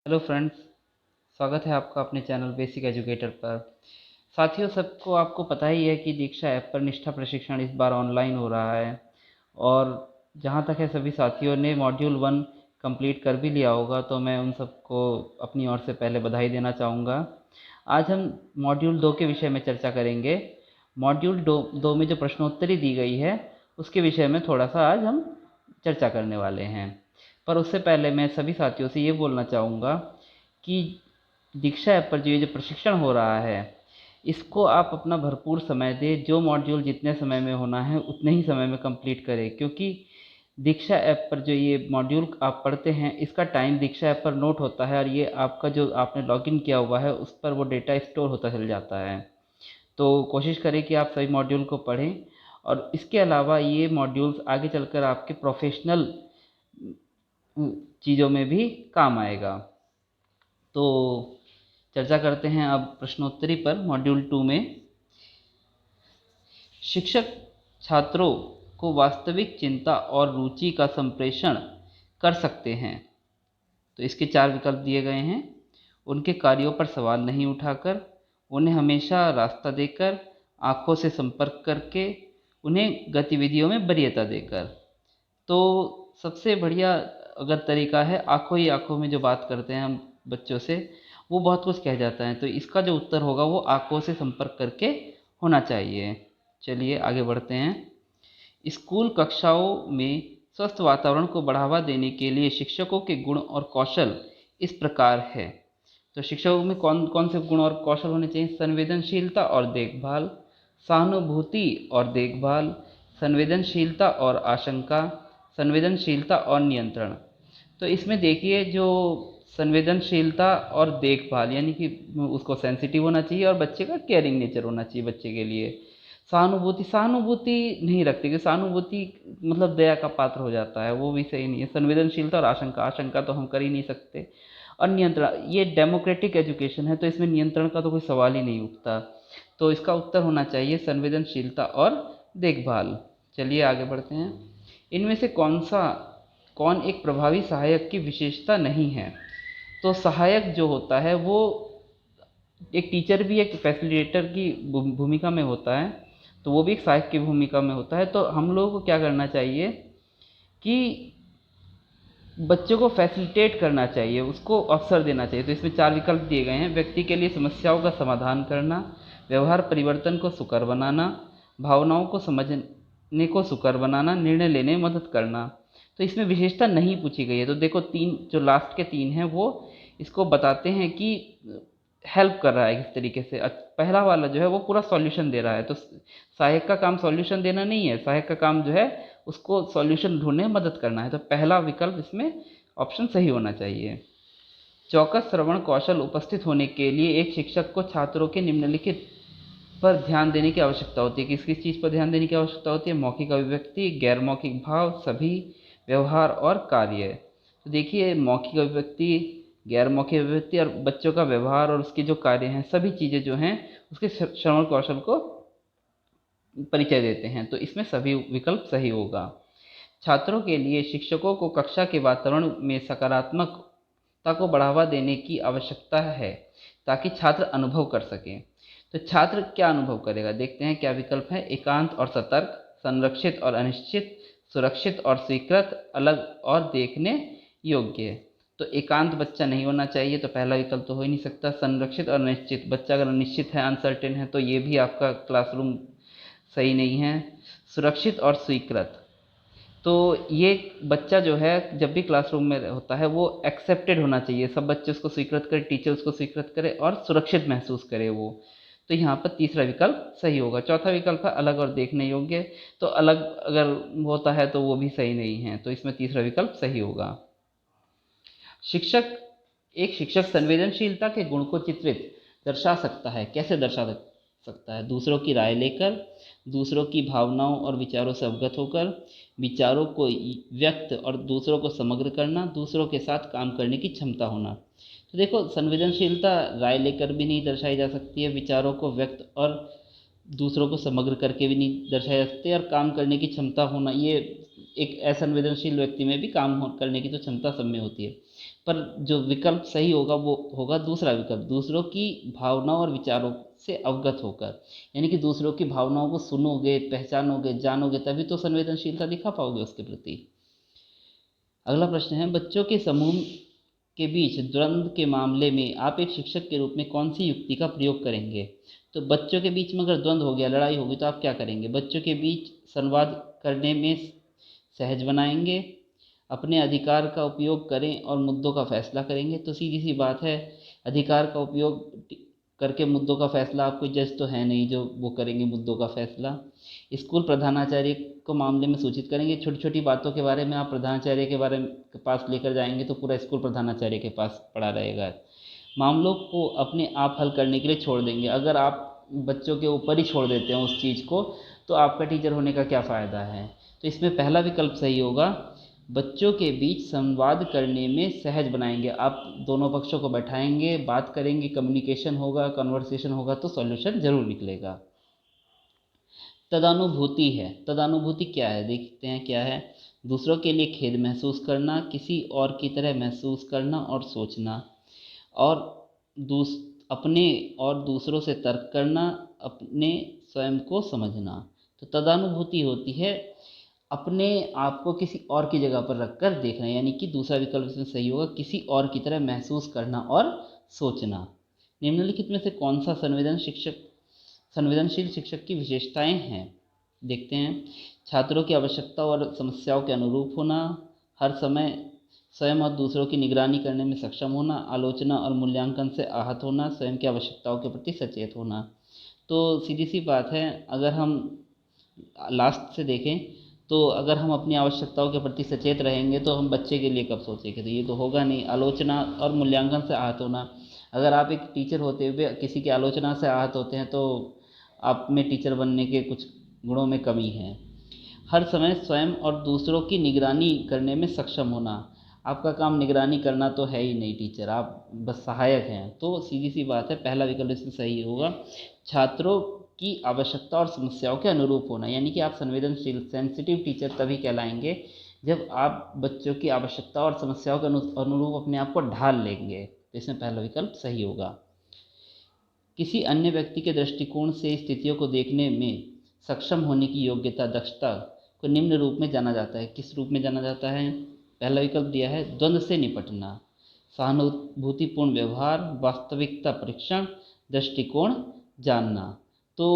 Hello friends, स्वागत है आपका अपने चैनल बेसिक एजुकेटर पर। साथियों, सबको आपको पता ही है कि दीक्षा ऐप पर निष्ठा प्रशिक्षण इस बार ऑनलाइन हो रहा है। और जहाँ तक है, सभी साथियों ने मॉड्यूल 1 कंप्लीट कर भी लिया होगा, तो मैं उन सबको अपनी ओर से पहले बधाई देना चाहूँगा। आज हम मॉड्यूल 2 के विषय में चर्चा करेंगे। मॉड्यूल 2 में जो प्रश्नोत्तरी दी गई है उसके विषय में थोड़ा सा आज हम चर्चा करने वाले हैं। पर उससे पहले मैं सभी साथियों से ये बोलना चाहूँगा कि दीक्षा ऐप पर जो ये जो प्रशिक्षण हो रहा है, इसको आप अपना भरपूर समय दें। जो मॉड्यूल जितने समय में होना है उतने ही समय में कंप्लीट करें, क्योंकि दीक्षा ऐप पर जो ये मॉड्यूल आप पढ़ते हैं इसका टाइम दीक्षा ऐप पर नोट होता है, और ये आपका जो आपने लॉगिन किया हुआ है उस पर वो डेटा स्टोर होता चल जाता है। तो कोशिश करें कि आप सभी मॉड्यूल को पढ़ें, और इसके अलावा ये मॉड्यूल्स आगे चलकर आपके प्रोफेशनल चीज़ों में भी काम आएगा। तो चर्चा करते हैं अब प्रश्नोत्तरी पर। मॉड्यूल 2 में शिक्षक छात्रों को वास्तविक चिंता और रुचि का संप्रेषण कर सकते हैं। तो इसके 4 विकल्प दिए गए हैं। उनके कार्यों पर सवाल नहीं उठाकर, उन्हें हमेशा रास्ता देकर, आँखों से संपर्क करके, उन्हें गतिविधियों में वरीयता देकर। तो सबसे बढ़िया अगर तरीका है, आँखों ही आँखों में जो बात करते हैं हम बच्चों से, वो बहुत कुछ कह जाता है। तो इसका जो उत्तर होगा वो आँखों से संपर्क करके होना चाहिए। चलिए आगे बढ़ते हैं। स्कूल कक्षाओं में स्वस्थ वातावरण को बढ़ावा देने के लिए शिक्षकों के गुण और कौशल इस प्रकार है। तो शिक्षकों में कौन कौन से गुण और कौशल होने चाहिए? संवेदनशीलता और देखभाल, सहानुभूति और देखभाल, संवेदनशीलता और आशंका, संवेदनशीलता और नियंत्रण। तो इसमें देखिए, जो संवेदनशीलता और देखभाल यानी कि उसको सेंसिटिव होना चाहिए, और बच्चे का केयरिंग नेचर होना चाहिए बच्चे के लिए। सहानुभूति सहानुभूति नहीं रखते, कि सहानुभूति मतलब दया का पात्र हो जाता है, वो भी सही नहीं है। संवेदनशीलता और आशंका, आशंका तो हम कर ही नहीं सकते। और नियंत्रण, ये डेमोक्रेटिक एजुकेशन है तो इसमें नियंत्रण का तो कोई सवाल ही नहीं उठता। तो इसका उत्तर होना चाहिए संवेदनशीलता और देखभाल। चलिए आगे बढ़ते हैं। इनमें से कौन एक प्रभावी सहायक की विशेषता नहीं है? तो सहायक जो होता है वो एक टीचर भी एक फैसिलिटेटर की भूमिका में होता है, तो वो भी एक सहायक की भूमिका में होता है। तो हम लोगों को क्या करना चाहिए कि बच्चों को फैसिलिटेट करना चाहिए, उसको अवसर देना चाहिए। तो इसमें 4 विकल्प दिए गए हैं। व्यक्ति के लिए समस्याओं का समाधान करना, व्यवहार परिवर्तन को सुकर बनाना, भावनाओं को समझने को सुकर बनाना, निर्णय लेने में मदद करना। तो इसमें विशेषता नहीं पूछी गई है। तो देखो, 3 जो लास्ट के 3 हैं वो इसको बताते हैं कि हेल्प कर रहा है किस तरीके से। पहला वाला जो है वो पूरा सॉल्यूशन दे रहा है। तो सहायक का काम सॉल्यूशन देना नहीं है, सहायक का काम जो है उसको सॉल्यूशन ढूंढने में मदद करना है। तो पहला विकल्प इसमें ऑप्शन सही होना चाहिए। चौकस श्रवण कौशल उपस्थित होने के लिए एक शिक्षक को छात्रों के निम्नलिखित पर ध्यान देने की आवश्यकता होती है। किस किस चीज़ पर ध्यान देने की आवश्यकता होती है? मौखिक अभिव्यक्ति, गैर मौखिक भाव, सभी, व्यवहार और कार्य। तो देखिए, मौखिक अभिव्यक्ति, गैर मौखिक अभिव्यक्ति और बच्चों का व्यवहार और उसके जो कार्य हैं, सभी चीज़ें जो हैं उसके श्रवण कौशल को परिचय देते हैं। तो इसमें सभी विकल्प सही होगा। छात्रों के लिए शिक्षकों को कक्षा के वातावरण में सकारात्मकता को बढ़ावा देने की आवश्यकता है, ताकि छात्र अनुभव कर सकें। तो छात्र क्या अनुभव करेगा, देखते हैं क्या विकल्प है। एकांत और सतर्क, संरक्षित और अनिश्चित, सुरक्षित और स्वीकृत, अलग और देखने योग्य। तो एकांत बच्चा नहीं होना चाहिए, तो पहला विकल्प तो हो ही नहीं सकता। संरक्षित और अनिश्चित, बच्चा अगर अनिश्चित है, अनसर्टेन है, तो ये भी आपका क्लासरूम सही नहीं है। सुरक्षित और स्वीकृत, तो ये बच्चा जो है जब भी क्लासरूम में होता है वो एक्सेप्टेड होना चाहिए, सब बच्चे उसको स्वीकृत करें, टीचर उसको स्वीकृत करे और सुरक्षित महसूस करे वो। तो यहाँ पर तीसरा विकल्प सही होगा। चौथा विकल्प है अलग और देखने योग्य। तो अलग अगर होता है तो वो भी सही नहीं है, तो इसमें तीसरा विकल्प सही होगा। शिक्षक एक शिक्षक संवेदनशीलता के गुण को चित्रित दर्शा सकता है। कैसे दर्शा सकता है? दूसरों की राय लेकर, दूसरों की भावनाओं और विचारों से अवगत होकर, विचारों को व्यक्त और दूसरों को समग्र करना, दूसरों के साथ काम करने की क्षमता होना। तो देखो, संवेदनशीलता राय लेकर भी नहीं दर्शाई जा सकती है, विचारों को व्यक्त और दूसरों को समग्र करके भी नहीं दर्शाए जा सकते, और काम करने की क्षमता होना, ये एक असंवेदनशील व्यक्ति में भी काम करने की तो क्षमता सब में होती है। पर जो विकल्प सही होगा वो होगा दूसरा विकल्प, दूसरों की भावनाओं और विचारों से अवगत होकर। यानी कि दूसरों की भावनाओं को सुनोगे, पहचानोगे, जानोगे, तभी तो संवेदनशीलता दिखा पाओगे उसके प्रति। अगला प्रश्न है, बच्चों के समूह के बीच द्वंद्व के मामले में आप एक शिक्षक के रूप में कौन सी युक्ति का प्रयोग करेंगे? तो बच्चों के बीच में अगर द्वंद्व हो गया, लड़ाई होगी, तो आप क्या करेंगे? बच्चों के बीच संवाद करने में सहज बनाएंगे, अपने अधिकार का उपयोग करें और मुद्दों का फैसला करेंगे। तो सीधी सी बात है, अधिकार का उपयोग करके मुद्दों का फैसला, आप कोई जज तो है नहीं जो वो करेंगे मुद्दों का फैसला। स्कूल प्रधानाचार्य को मामले में सूचित करेंगे। छोटी छोटी बातों के बारे में आप प्रधानाचार्य के पास लेकर जाएंगे तो पूरा स्कूल प्रधानाचार्य के पास पड़ा रहेगा। मामलों को अपने आप हल करने के लिए छोड़ देंगे। अगर आप बच्चों के ऊपर ही छोड़ देते हैं उस चीज़ को, तो आपका टीचर होने का क्या फ़ायदा है? तो इसमें पहला विकल्प सही होगा, बच्चों के बीच संवाद करने में सहज बनाएंगे। आप दोनों पक्षों को बैठाएंगे, बात करेंगे, कम्युनिकेशन होगा, कन्वर्सेशन होगा, तो सॉल्यूशन ज़रूर निकलेगा। तदानुभूति है। तदानुभूति क्या है, देखते हैं क्या है। दूसरों के लिए खेद महसूस करना, किसी और की तरह महसूस करना और सोचना, और अपने और दूसरों से तर्क करना, अपने स्वयं को समझना। तो तदानुभूति होती है अपने आप को किसी और की जगह पर रखकर देखना, यानी कि दूसरा विकल्प इसमें सही होगा, किसी और की तरह महसूस करना और सोचना। निम्नलिखित में से कौन सा संवेदनशील शिक्षक की विशेषताएं हैं? देखते हैं। छात्रों की आवश्यकता और समस्याओं के अनुरूप होना, हर समय स्वयं और दूसरों की निगरानी करने में सक्षम होना, आलोचना और मूल्यांकन से आहत होना, स्वयं की आवश्यकताओं के प्रति सचेत होना। तो सीधी सी बात है, अगर हम लास्ट से देखें तो अगर हम अपनी आवश्यकताओं के प्रति सचेत रहेंगे तो हम बच्चे के लिए कब सोचेंगे? तो ये तो होगा नहीं। आलोचना और मूल्यांकन से आहत होना, अगर आप एक टीचर होते हुए किसी की आलोचना से आहत होते हैं तो आप में टीचर बनने के कुछ गुणों में कमी है। हर समय स्वयं और दूसरों की निगरानी करने में सक्षम होना, आपका काम निगरानी करना तो है ही नहीं टीचर, आप बस सहायक हैं। तो सीधी सी बात है, पहला विकल्प इसमें सही होगा। छात्रों की आवश्यकता और समस्याओं के अनुरूप होना, यानी कि आप संवेदनशील सेंसिटिव टीचर तभी कहलाएंगे जब आप बच्चों की आवश्यकता और समस्याओं के अनुरूप अपने आप को ढाल लेंगे। तो इसमें पहला विकल्प सही होगा। किसी अन्य व्यक्ति के दृष्टिकोण से स्थितियों को देखने में सक्षम होने की योग्यता, दक्षता को निम्न रूप में जाना जाता है। किस रूप में जाना जाता है? पहला विकल्प दिया है, द्वंद्व से निपटना, सहानुभूतिपूर्ण व्यवहार, वास्तविकता परीक्षण, दृष्टिकोण जानना। तो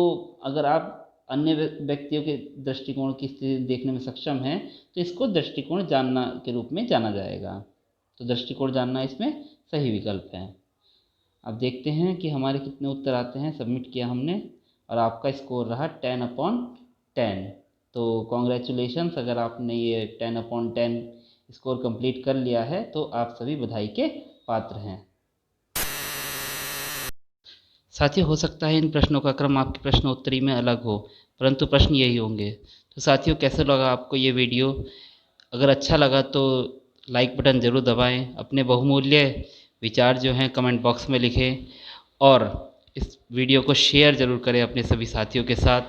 अगर आप अन्य व्यक्तियों के दृष्टिकोण की स्थिति देखने में सक्षम हैं तो इसको दृष्टिकोण जानना के रूप में जाना जाएगा। तो दृष्टिकोण जानना इसमें सही विकल्प है। अब देखते हैं कि हमारे कितने उत्तर आते हैं। सबमिट किया हमने और आपका स्कोर रहा 10/10। तो कॉन्ग्रेचुलेशंस, अगर आपने ये 10/10 स्कोर कंप्लीट कर लिया है तो आप सभी बधाई के पात्र हैं। साथियों, हो सकता है इन प्रश्नों का क्रम आपके प्रश्नोत्तरी में अलग हो, परंतु प्रश्न यही होंगे। तो साथियों, कैसे लगा आपको ये वीडियो? अगर अच्छा लगा तो लाइक बटन ज़रूर दबाएं, अपने बहुमूल्य विचार जो हैं कमेंट बॉक्स में लिखें और इस वीडियो को शेयर ज़रूर करें अपने सभी साथियों के साथ।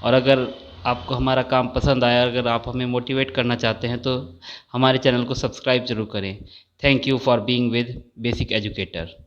और अगर आपको हमारा काम पसंद आया, अगर आप हमें मोटिवेट करना चाहते हैं तो हमारे चैनल को सब्सक्राइब ज़रूर करें। Thank you for being with basic educator.